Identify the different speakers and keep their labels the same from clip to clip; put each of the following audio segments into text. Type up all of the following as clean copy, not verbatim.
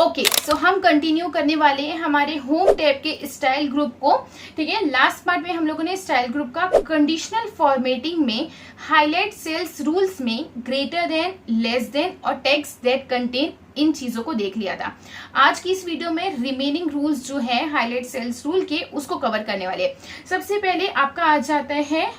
Speaker 1: Okay, सो हम continue करने वाले हैं हमारे होम टैब के स्टाइल ग्रुप को। ठीक है, लास्ट पार्ट में हम लोगों ने स्टाइल ग्रुप का कंडीशनल फॉर्मेटिंग में हाईलाइट सेल्स रूल्स में ग्रेटर देन, लेस देन और टेक्स्ट दैट कंटेन इन चीजों को देख लिया था। आज की इस वीडियो में रिमेनिंग रूल्स जो है हाईलाइट सेल्स रूल के उसको कवर करने वाले हैं। सबसे पहले आपका आ जाता है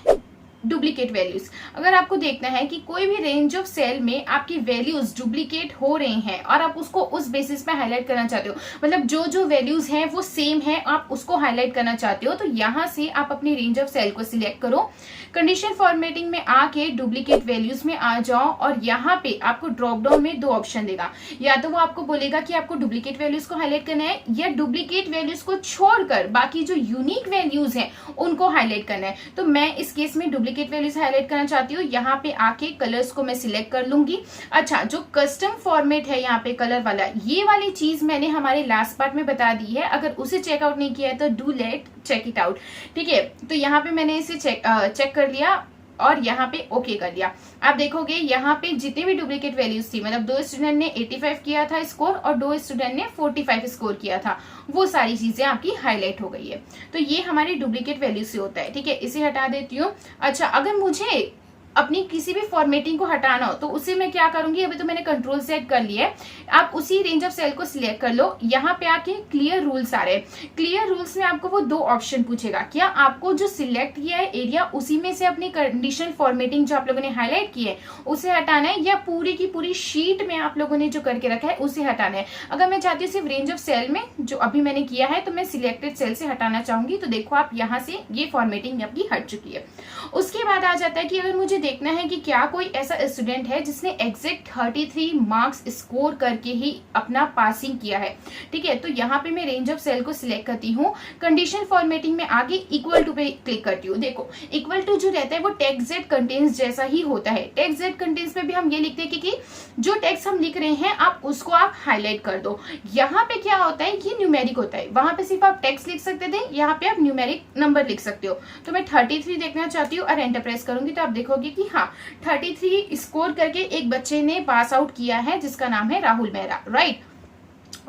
Speaker 1: डुप्लीकेट वैल्यूज। अगर आपको देखना है कि कोई भी रेंज ऑफ सेल में आपकी वैल्यूज डुप्लीकेट हो रही हैं और आप उसको उस बेसिस पे हाईलाइट करना चाहते हो, मतलब जो जो वैल्यूज हैं वो सेम है, आप उसको हाईलाइट करना चाहते हो, तो यहाँ से आप अपनी रेंज ऑफ सेल को सिलेक्ट करो, कंडीशन फॉर्मेटिंग में आके डुप्लीकेट वैल्यूज में आ जाओ और यहाँ पे आपको ड्रॉप डाउन में दो ऑप्शन देगा। या तो वो आपको बोलेगा कि आपको डुप्लीकेट वैल्यूज को हाईलाइट करना है या डुप्लीकेट वैल्यूज को छोड़कर बाकी जो यूनिक वैल्यूज हैं उनको हाईलाइट करना है। तो मैं इस केस में डुप्लीकेट वैल्यूज हाईलाइट करना चाहती हूँ। यहाँ पे आके कलर्स को मैं सिलेक्ट कर लूंगी। अच्छा, जो कस्टम फॉर्मेट है यहाँ पे कलर वाला, ये वाली चीज मैंने हमारे लास्ट पार्ट में बता दी है। अगर उसे चेकआउट नहीं किया है तो do let check it out. ठीक है, तो यहाँ पे मैंने इसे चेक कर लिया और यहाँ पे ओके कर दिया। आप देखोगे यहाँ पे जितने भी डुप्लीकेट वैल्यूज थी, मतलब 2 स्टूडेंट ने 85 किया था स्कोर और 2 स्टूडेंट ने 45 स्कोर किया था, वो सारी चीजें आपकी हाईलाइट हो गई है। तो ये हमारी डुप्लीकेट वैल्यू से होता है। ठीक है, इसे हटा देती हूँ। अच्छा, अगर मुझे अपनी किसी भी फॉर्मेटिंग को हटाना हो तो उसे मैं क्या करूंगी, अभी तो मैंने कंट्रोल सेट कर लिया है। आप उसी रेंज ऑफ सेल को सिलेक्ट कर लो। यहाँ पे आके क्लियर रूल्स आ रहे हैं। क्लियर रूल्स में आपको वो दो ऑप्शन पूछेगा, क्या आपको जो सिलेक्ट किया है एरिया उसी में से अपनी कंडीशन फॉर्मेटिंग जो आप लोगों ने हाईलाइट की है उसे हटाना है, या पूरी की पूरी शीट में आप लोगों ने जो करके रखा है उसे हटाना है। अगर मैं चाहती हूँ सिर्फ रेंज ऑफ सेल में जो अभी मैंने किया है तो मैं सिलेक्टेड सेल से हटाना चाहूंगी, तो देखो आप यहाँ से ये फॉर्मेटिंग आपकी हट चुकी है। उसके बाद आ जाता है कि अगर मुझे देखना है कि क्या कोई ऐसा स्टूडेंट है जिसने एग्जैक्ट 33 मार्क्स स्कोर करके ही अपना पासिंग किया है। ठीक है, तो यहाँ पे मैं रेंज ऑफ सेल को सिलेक्ट करती हूँ, कंडीशन फॉर्मेटिंग में आगे इक्वल टू पे क्लिक करती हूँ। देखो इक्वल टू जो रहता है वो टेक्स्ट जेड कंटेन्स जैसा ही होता है। टेक्स्ट जेड कंटेन्स में भी हम ये लिखते हैं कि जो टेक्स्ट हम लिख रहे हैं आप उसको आप हाईलाइट कर दो। यहाँ पे क्या होता है, ये न्यूमेरिक होता है। वहां पे सिर्फ आप टेक्स्ट लिख सकते थे, यहाँ पे आप न्यूमेरिक नंबर लिख सकते हो। तो मैं 33 देखना चाहती हूँ और एंटर प्रेस करूंगी तो आप देखोगे कि हाँ 33 स्कोर करके एक बच्चे ने पास आउट किया है जिसका नाम है राहुल मेहरा, राइट।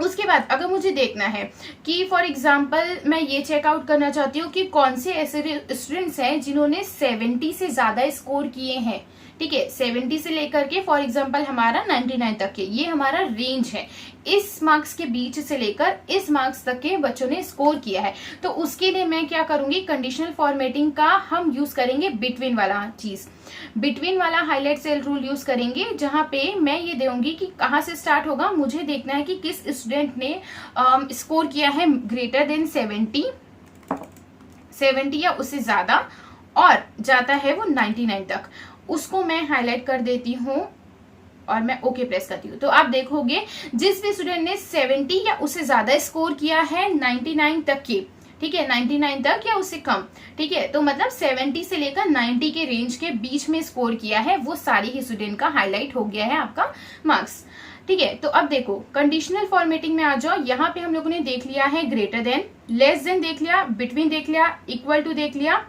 Speaker 1: उसके बाद अगर मुझे देखना है कि फॉर एग्जाम्पल मैं ये चेकआउट करना चाहती हूँ कि कौन से ऐसे स्टूडेंट्स हैं जिन्होंने 70 से ज्यादा स्कोर किए हैं। ठीक है, 70 से लेकर के फॉर एग्जाम्पल हमारा 99 तक के, ये हमारा रेंज है। इस मार्क्स के बीच से लेकर इस मार्क्स तक के बच्चों ने स्कोर किया है। तो उसके लिए मैं क्या करूंगी, कंडीशनल फॉर्मेटिंग का हम यूज करेंगे बिटवीन वाला चीज, बिटवीन वाला हाईलाइट सेल रूल यूज करेंगे, जहां पे मैं ये दूंगी कि कहां से स्टार्ट होगा। मुझे देखना है कि किस स्टूडेंट ने स्कोर किया है ग्रेटर देन 70 या उससे ज्यादा और जाता है वो 99 तक, उसको मैं हाईलाइट कर देती हूँ और मैं ओके प्रेस करती हूँ। तो आप देखोगे जिस भी स्टूडेंट ने 70 या उससे ज्यादा स्कोर किया है 99 तक की, ठीक है 99 तक या उससे कम, ठीक है, तो मतलब 70 से लेकर 90 के रेंज के बीच में स्कोर किया है, वो सारी ही स्टूडेंट का हाईलाइट हो गया है आपका मार्क्स। ठीक है, तो अब देखो कंडीशनल फॉर्मेटिंग में आ जाओ। यहाँ पे हम लोगों ने देख लिया है ग्रेटर देन, लेस देन देख लिया, बिटवीन देख लिया, इक्वल टू देख लिया।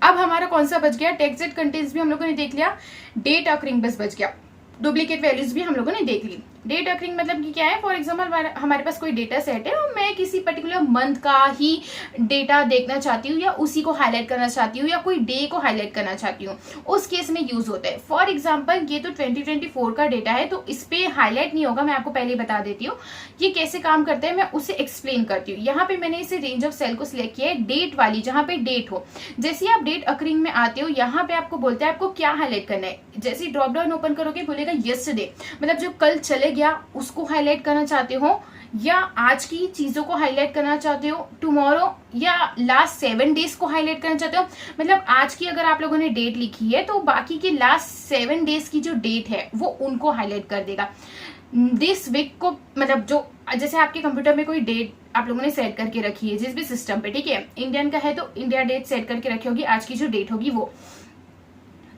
Speaker 1: अब हमारा कौन सा बच गया, टेक्स्ट जेड कंटेन्स भी हम लोगों ने देख लिया, डेट ऑकरिंग बस बच गया, डुप्लीकेट वैल्यूज भी हम लोगों ने देख ली। डेट ऑकरिंग मतलब कि क्या है, फॉर एग्जांपल हमारे पास कोई डेटा सेट है और मैं किसी पर्टिकुलर मंथ का ही डेटा देखना चाहती हूँ या उसी को हाईलाइट करना चाहती हूँ या कोई डे को हाईलाइट करना चाहती हूँ, उस केस में यूज होता है। फॉर एग्जांपल ये तो 2024 का डेटा है तो इस पे हाईलाइट नहीं होगा, मैं आपको पहले बता देती हूँ ये कैसे काम करता है, मैं उसे एक्सप्लेन करती हूँ। यहाँ पे मैंने इसे रेंज ऑफ सेल को सिलेक्ट किया है डेट वाली, जहाँ पे डेट हो। जैसे आप डेट ऑकरिंग में आते हो यहाँ पे आपको बोलता है आपको क्या हाईलाइट करना है। जैसे ड्रॉप डाउन ओपन करोगे बोलेगा यस्टरडे, मतलब जो कल चले गया उसको हाईलाइट करना चाहते हो या आज की चीजों को हाईलाइट करना चाहते हो, टुमारो या लास्ट 7 डेज को हाईलाइट करना चाहते हो। मतलब आज की अगर आप लोगों ने डेट लिखी है तो बाकी के लास्ट 7 डेज की जो डेट है वो उनको हाईलाइट कर देगा। दिस वीक को मतलब जो जैसे आपके कंप्यूटर में कोई डेट आप लोगों ने सेट करके रखी है जिस भी सिस्टम पे, ठीक है, इंडियन का है तो इंडिया डेट सेट करके रखी होगी, आज की जो डेट होगी वो,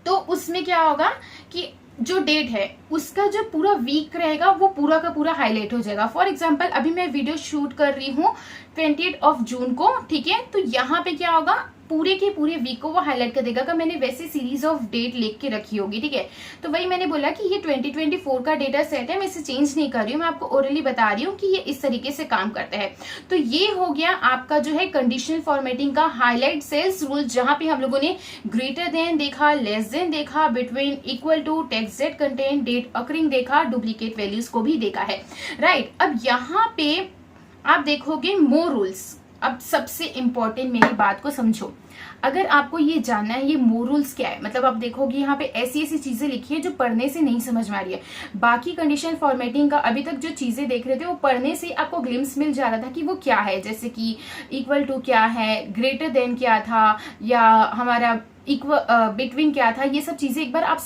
Speaker 1: तो उसमें क्या होगा कि जो डेट है उसका जो पूरा वीक रहेगा वो पूरा का पूरा हाईलाइट हो जाएगा। फॉर एग्जांपल अभी मैं वीडियो शूट कर रही हूँ 28 जून को, ठीक है, तो यहाँ पे क्या होगा पूरे के पूरे वीक को वो हाईलाइट कर देगा। मैंने वैसे सीरीज ऑफ डेट लिख के रखी होगी, ठीक है। तो वही मैंने बोला कि ये 2024 का डेटा सेट है, मैं इसे चेंज नहीं कर रही हूँ, मैं आपको ओरली बता रही हूँ कि ये इस तरीके से काम करता है। तो ये हो गया आपका जो है कंडीशनल फॉर्मेटिंग का हाईलाइट सेल्स रूल, जहां पे हम लोगों ने ग्रेटर देन देखा, लेस देन देखा, between, equal to, text that contain, date occurring देखा, डुप्लीकेट वैल्यूज को भी देखा है, राइट। अब यहाँ पे आप देखोगे मोर रूल्स। अब सबसे इंपॉर्टेंट मेरी बात को समझो, अगर आपको ये जानना है ये मोर रूल्स क्या है, मतलब आप देखोगे यहाँ पे ऐसी ऐसी चीजें लिखी है जो पढ़ने से नहीं समझ में आ रही है। बाकी कंडीशनल फॉर्मेटिंग का अभी तक जो चीजें देख रहे थे वो पढ़ने से आपको ग्लिम्स मिल जा रहा था कि वो क्या है, जैसे कि इक्वल टू क्या है, ग्रेटर देन क्या था, या हमारा बिटवीन क्या था, ये सब चीजें एक बार आप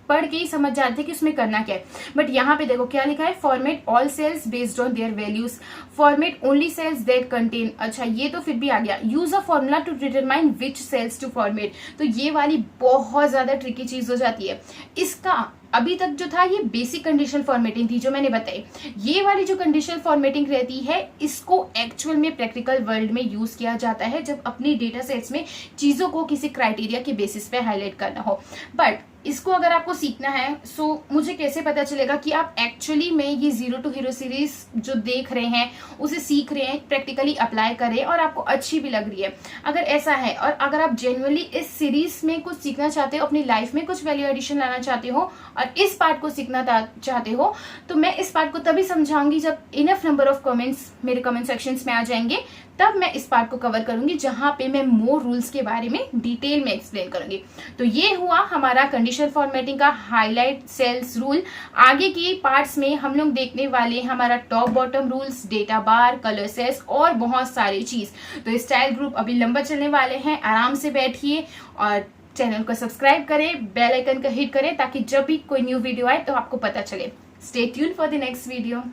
Speaker 1: पढ़ के ही समझ जाते थे कि उसमें करना क्या है। बट यहाँ पे देखो क्या लिखा है, format all cells based on their values, format only cells that contain, अच्छा ये तो फिर भी आ गया, use a formula to determine which cells to format. तो ये वाली बहुत ज्यादा ट्रिकी चीज हो जाती है। इसका अभी तक जो था ये बेसिक कंडीशनल फॉर्मेटिंग थी जो मैंने बताई। ये वाली जो कंडीशनल फॉर्मेटिंग रहती है इसको एक्चुअल में प्रैक्टिकल वर्ल्ड में यूज किया जाता है जब अपनी डेटा सेट्स में चीजों को किसी क्राइटेरिया के बेसिस पे हाईलाइट करना हो। बट इसको अगर आपको सीखना है सो मुझे कैसे पता चलेगा कि आप एक्चुअली में ये जीरो टू हीरो सीरीज जो देख रहे हैं उसे सीख रहे हैं, प्रैक्टिकली अप्लाई कर रहे हैं और आपको अच्छी भी लग रही है। अगर ऐसा है और अगर आप जेन्युइनली इस सीरीज में कुछ सीखना चाहते हो, अपनी लाइफ में कुछ वैल्यू एडिशन लाना चाहते हो और इस पार्ट को सीखना चाहते हो, तो मैं इस पार्ट को तभी समझाऊंगी जब इनफ नंबर ऑफ कमेंट्स मेरे कमेंट सेक्शंस में आ जाएंगे, तब मैं इस पार्ट को कवर करूंगी जहां पे मैं मोर रूल्स के बारे में डिटेल में एक्सप्लेन करूंगी। तो ये हुआ हमारा कंडीशनल फॉर्मेटिंग का हाईलाइट सेल्स रूल। आगे की पार्ट्स में हम लोग देखने वाले हमारा टॉप बॉटम रूल्स, डेटा बार, कलर सेट्स और बहुत सारी चीज। तो स्टाइल ग्रुप अभी लंबा चलने वाले हैं, आराम से बैठिए और चैनल को सब्सक्राइब करें, बेल आइकन का हिट करें ताकि जब भी कोई न्यू वीडियो आए तो आपको पता चले। Stay tuned for the next video.